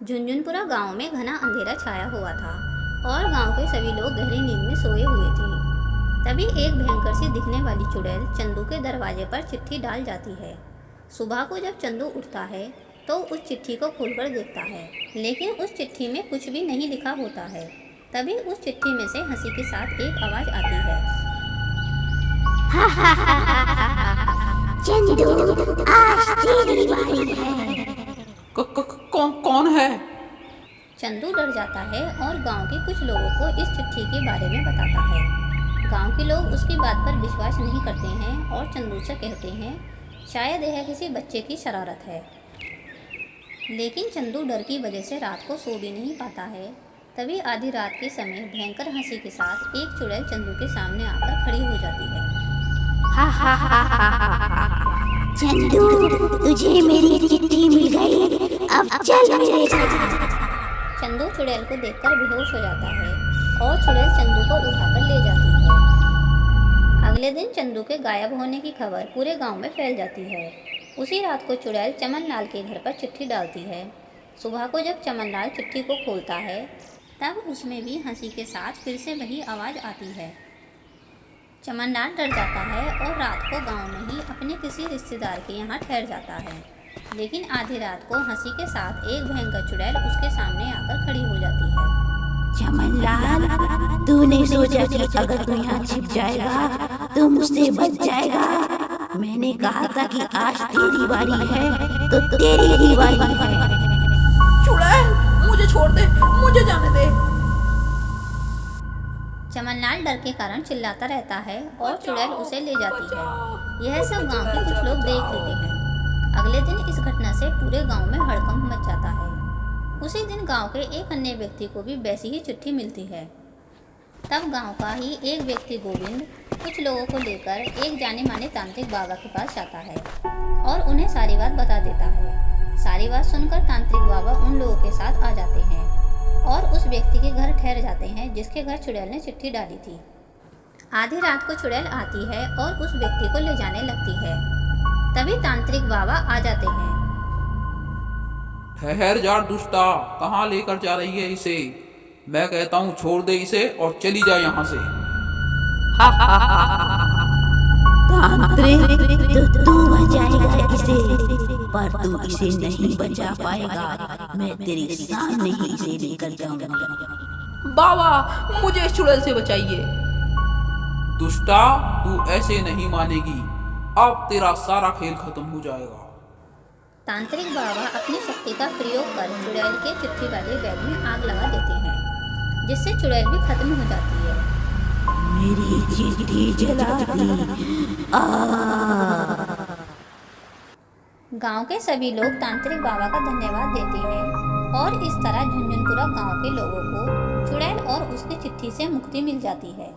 झुनझुनपुरा गांव में घना अंधेरा छाया हुआ था और गांव के सभी लोग गहरी नींद में सोए हुए थे। तभी एक भयंकर सी दिखने वाली चुड़ैल चंदू के दरवाजे पर चिट्ठी डाल जाती है। सुबह को जब चंदू उठता है तो उस चिट्ठी को खोलकर देखता है, लेकिन उस चिट्ठी में कुछ भी नहीं लिखा होता है। तभी उस चिट्ठी में से हंसी के साथ एक आवाज़ आती है। चंदू, आज तेरी बारी है। कौन है? चंदू डर जाता है और गांव के कुछ लोगों को इस चिट्ठी के बारे में बताता है। गांव के लोग उसकी बात पर विश्वास नहीं करते हैं और चंदू से कहते हैं शायद यह किसी बच्चे की शरारत है। लेकिन चंदू डर की वजह से रात को सो भी नहीं पाता है। तभी आधी रात के समय भयंकर हंसी के साथ एक चुड़ैल चंदू के सामने आकर खड़ी हो जाती है। चंदू, तुझे मेरी चिट्ठी मिल गई। अब चल मेरे साथ। चंदू चुड़ैल को देखकर बेहोश हो जाता है और चुड़ैल चंदू को उठाकर ले जाती है। अगले दिन चंदू के गायब होने की खबर पूरे गांव में फैल जाती है। उसी रात को चुड़ैल चमनलाल के घर पर चिट्ठी डालती है। सुबह को जब चमनलाल चिट्ठी को खोलता है तब उसमें भी हंसी के साथ फिर से वही आवाज़ आती है। चमनलाल डर जाता है और रात को गांव में ही अपने किसी रिश्तेदार के यहाँ ठहर जाता है। लेकिन आधी रात को हंसी के साथ एक भयंकर चुड़ैल उसके सामने आकर खड़ी हो जाती है। चमनलाल, तूने सोचा कि अगर तू यहाँ छिप जाएगा तो मुझसे बच जाएगा। मैंने कहा था कि आज तेरी बारी है तो तेरी ही बारी है। चुड़ैल, मुझे छोड़ दे, मुझे जाने दे। चमनलाल डर के कारण चिल्लाता रहता है और चुड़ैल उसे ले जाती है। यह सब गांव के कुछ लोग देख लेते हैं। अगले दिन इस घटना से पूरे गांव में हड़कंप मच जाता है। उसी दिन गांव के एक अन्य व्यक्ति को भी वैसी ही चिट्ठी मिलती है। तब गांव का ही एक व्यक्ति गोविंद कुछ लोगों को लेकर एक जाने माने तांत्रिक बाबा के पास जाता है और उन्हें सारी बात बता देता है। सारी बात सुनकर तांत्रिक बाबा उन लोगों के साथ आ जाते हैं और उस व्यक्ति के घर ठहर जाते हैं जिसके घर चुड़ैल ने चिट्ठी डाली थी। आधी रात को चुड़ैल आती है और उस व्यक्ति को ले जाने लगती है। तभी तांत्रिक बाबा आ जाते हैं। ठहर जा दुष्टा, कहाँ लेकर जा रही है इसे? मैं कहता हूँ छोड़ दे इसे और चली जा यहाँ से। तांत्रिक, तो तू बचाएगा इसे, पर तू इसे नहीं बचा पाएगा। मैं तेरे सामने ही इसे लेकर जाऊंगा। बाबा, मुझे इस चुड़ैल से बचाइए। दुष्टा, तू ऐसे नहीं मानेगी। अब तेरा सारा खेल खत्म हो जाएगा। तांत्रिक बाबा अपनी शक्ति का प्रयोग कर चुड़ैल के चिट्ठी वाले बैग में आग लगा देते हैं, जिससे चुड़ैल भी खत्म हो जाती है। मेरी चिट्ठी जला दी। गांव के सभी लोग तांत्रिक बाबा का धन्यवाद देते हैं और इस तरह झुनझुनपुरा गांव के लोगों को चुड़ैल और उसकी चिट्ठी से मुक्ति मिल जाती है।